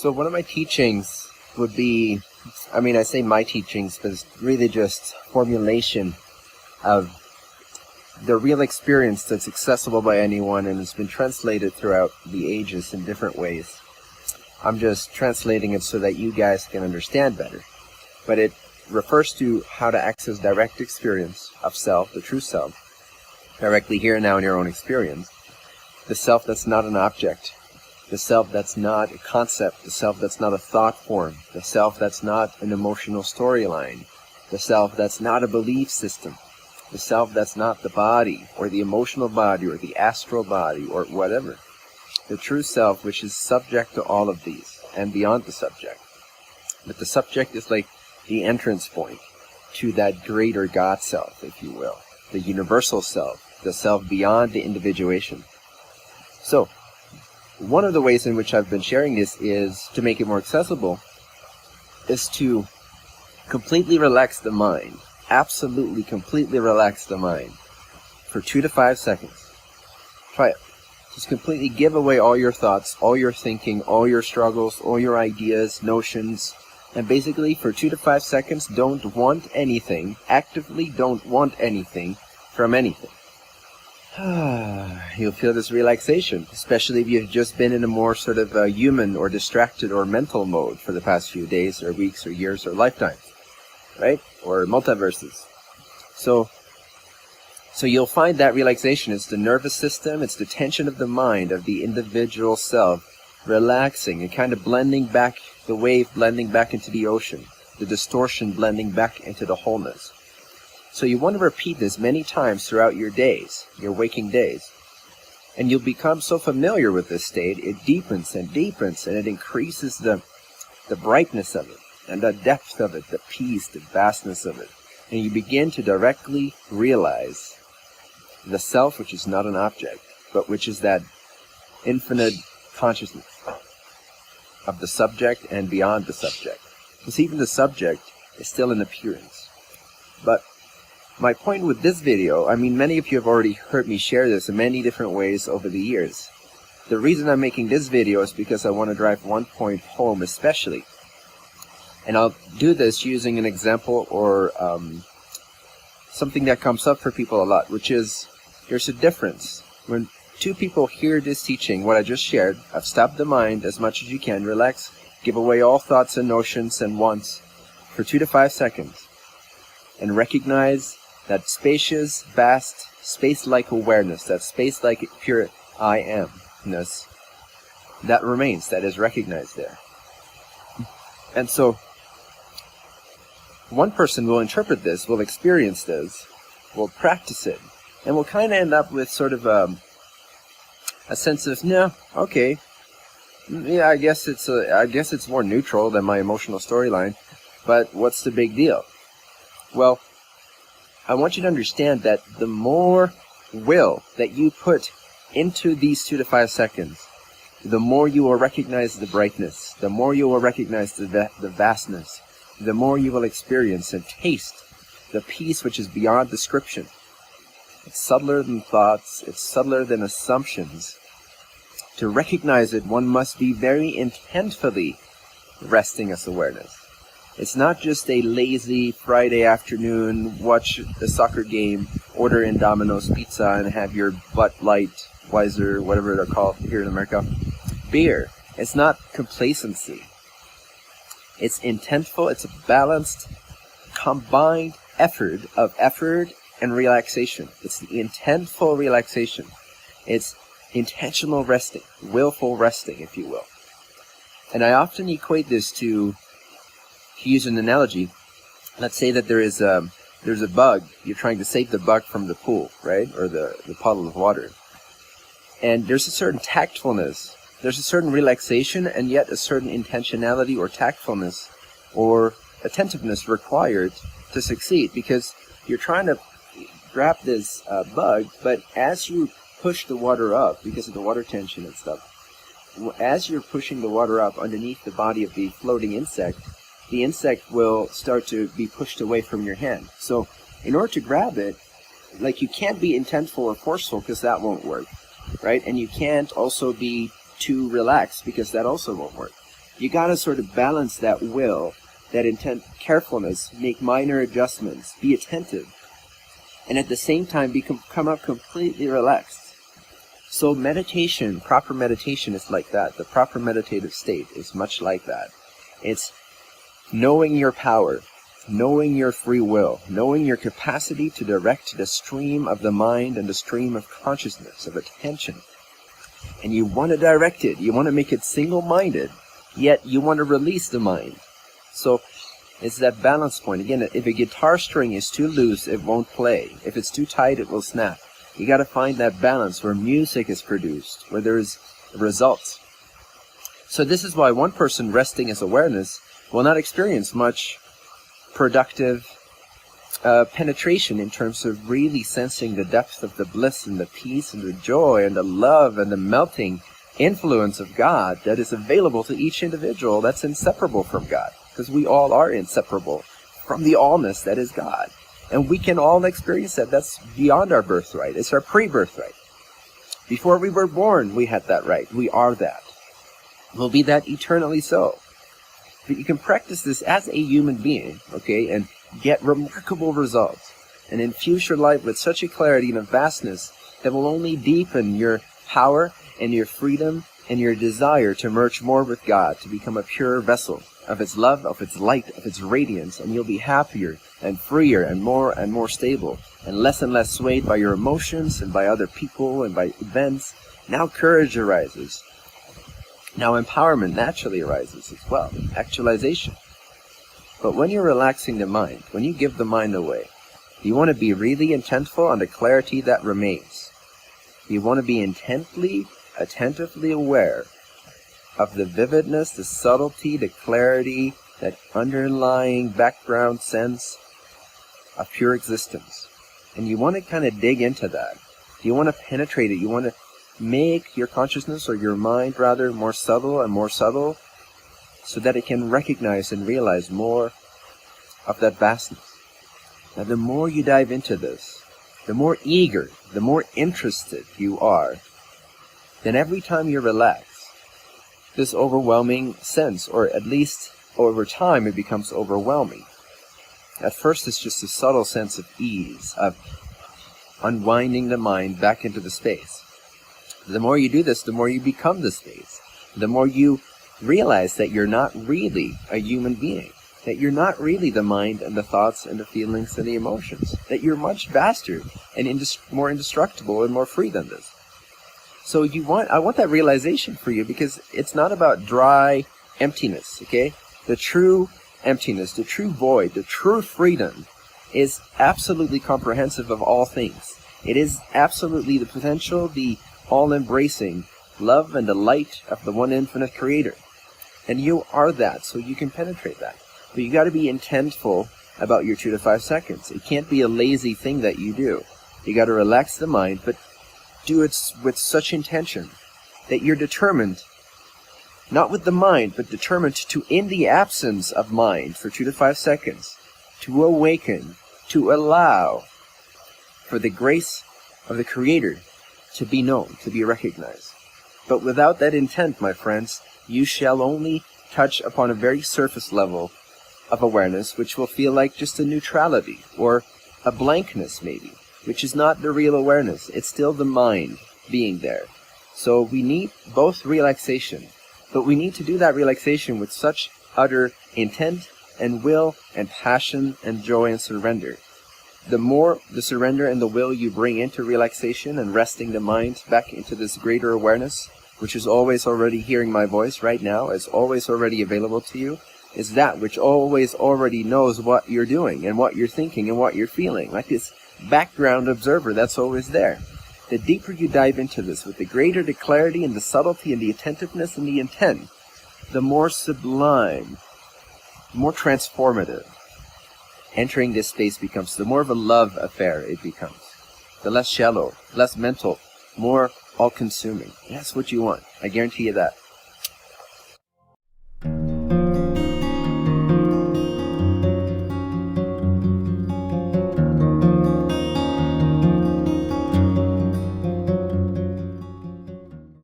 So one of my teachings would be, I say my teachings, but it's really just formulation of the real experience that's accessible by anyone and has been translated throughout the ages in different ways. I'm just translating it so that you guys can understand better. But it refers to how to access direct experience of self, the true self, directly here and now in your own experience. The self that's not an object, the self that's not a concept, the self that's not a thought form, the self that's not an emotional storyline, the self that's not a belief system, the self that's not the body, or the emotional body, or the astral body, or whatever. The true self, which is subject to all of these, and beyond the subject. But the subject is like the entrance point to that greater God self, if you will. The universal self, the self beyond the individuation. So, one of the ways in which I've been sharing this is to make it more accessible, is to completely relax the mind. Absolutely, completely relax the mind for 2 to 5 seconds. Try it. Just completely give away all your thoughts, all your thinking, all your struggles, all your ideas, notions, and basically for 2 to 5 seconds, don't want anything, actively don't want anything from anything. You'll feel this relaxation, especially if you've just been in a more sort of human or distracted or mental mode for the past few days or weeks or years or lifetimes, right? Or multiverses. So you'll find that relaxation is the nervous system, it's the tension of the mind, of the individual self, relaxing and kind of blending back, the wave blending back into the ocean, the distortion blending back into the wholeness. So you want to repeat this many times throughout your days, your waking days. And you'll become so familiar with this state, it deepens and deepens, and it increases the brightness of it, and the depth of it, the peace, the vastness of it. And you begin to directly realize the self, which is not an object, but which is that infinite consciousness of the subject and beyond the subject. Because even the subject is still an appearance. But my point with this video, many of you have already heard me share this in many different ways over the years. The reason I'm making this video is because I want to drive one point home especially. And I'll do this using an example or something that comes up for people a lot, which is there's a difference. When two people hear this teaching, what I just shared, I've stopped the mind as much as you can, relax, give away all thoughts and notions and wants for 2 to 5 seconds, and recognize that spacious, vast, space-like awareness, that space-like pure I am-ness, that remains, that is recognized there. And so, one person will interpret this, will experience this, will practice it, and will kind of end up with sort of a sense of, no, okay, yeah, I guess it's more neutral than my emotional storyline, but what's the big deal? Well, I want you to understand that the more will that you put into these 2 to 5 seconds, the more you will recognize the brightness, the more you will recognize the vastness, the more you will experience and taste the peace which is beyond description. It's subtler than thoughts, it's subtler than assumptions. To recognize it, one must be very intentfully resting as awareness. It's not just a lazy Friday afternoon, watch a soccer game, order in Domino's pizza, and have your Bud Light, Weiser, whatever they're called here in America, beer. It's not complacency. It's intentful, it's a balanced, combined effort and relaxation. It's the intentful relaxation. It's intentional resting, willful resting, if you will. And I often equate this to use an analogy. Let's say that there's a bug. You're trying to save the bug from the pool, right? Or the puddle of water. And there's a certain tactfulness. There's a certain relaxation and yet a certain intentionality or tactfulness or attentiveness required to succeed, because you're trying to grab this bug, but as you push the water up, because of the water tension and stuff, as you're pushing the water up underneath the body of the floating insect, the insect will start to be pushed away from your hand. So in order to grab it, like, you can't be intentful or forceful, because that won't work, right? And you can't also be too relaxed, because that also won't work. You got to sort of balance that will, that intent, carefulness, make minor adjustments, be attentive, and at the same time come up completely relaxed. So meditation, proper meditation is like that. The proper meditative state is much like that. It's knowing your power, knowing your free will, knowing your capacity to direct the stream of the mind and the stream of consciousness, of attention. And you want to direct it, you want to make it single-minded, yet you want to release the mind. So it's that balance point. Again, if a guitar string is too loose, it won't play. If it's too tight, it will snap. You got to find that balance where music is produced, where there is results. So this is why one person resting as awareness will not experience much productive penetration in terms of really sensing the depth of the bliss and the peace and the joy and the love and the melting influence of God that is available to each individual that's inseparable from God. Because we all are inseparable from the allness that is God. And we can all experience that. That's beyond our birthright. It's our pre-birthright. Before we were born, we had that right. We are that. We'll be that eternally so. But you can practice this as a human being, okay, and get remarkable results. And infuse your life with such a clarity and a vastness that will only deepen your power and your freedom and your desire to merge more with God, to become a pure vessel of its love, of its light, of its radiance, and you'll be happier and freer and more stable and less swayed by your emotions and by other people and by events. Now courage arises. Now empowerment naturally arises as well, actualization. But when you're relaxing the mind, when you give the mind away, you want to be really intentful on the clarity that remains. You want to be attentively aware of the vividness, the subtlety, the clarity, that underlying background sense of pure existence. And you want to kind of dig into that. You want to penetrate it. You want to make your consciousness, or your mind rather, more subtle and more subtle, so that it can recognize and realize more of that vastness. Now, the more you dive into this, the more eager, the more interested you are, then every time you relax, this overwhelming sense, or at least over time it becomes overwhelming. At first it's just a subtle sense of ease, of unwinding the mind back into the space. The more you do this, the more you become the space. The more you realize that you're not really a human being, that you're not really the mind and the thoughts and the feelings and the emotions, that you're much vaster and more indestructible and more free than this. So I want that realization for you, because it's not about dry emptiness, okay? The true emptiness, the true void, the true freedom is absolutely comprehensive of all things. It is absolutely the potential, the all-embracing love and the light of the one infinite creator. And you are that, so you can penetrate that. But you got to be intentful about your 2 to 5 seconds. It can't be a lazy thing that you do. You got to relax the mind, but do it with such intention that you're determined, not with the mind, but determined to, in the absence of mind for 2 to 5 seconds, to awaken, to allow for the grace of the Creator to be known, to be recognized. But without that intent, my friends, you shall only touch upon a very surface level of awareness, which will feel like just a neutrality, or a blankness maybe, which is not the real awareness. It's still the mind being there. So we need both relaxation, but we need to do that relaxation with such utter intent and will and passion and joy and surrender. The more the surrender and the will you bring into relaxation and resting the mind back into this greater awareness, which is always already hearing my voice right now, is always already available to you, is that which always already knows what you're doing and what you're thinking and what you're feeling, like this background observer that's always there. The deeper you dive into this, with the greater the clarity and the subtlety and the attentiveness and the intent, the more sublime, more transformative entering this space becomes, the more of a love affair it becomes. The less shallow, less mental, more all-consuming. That's what you want. I guarantee you that.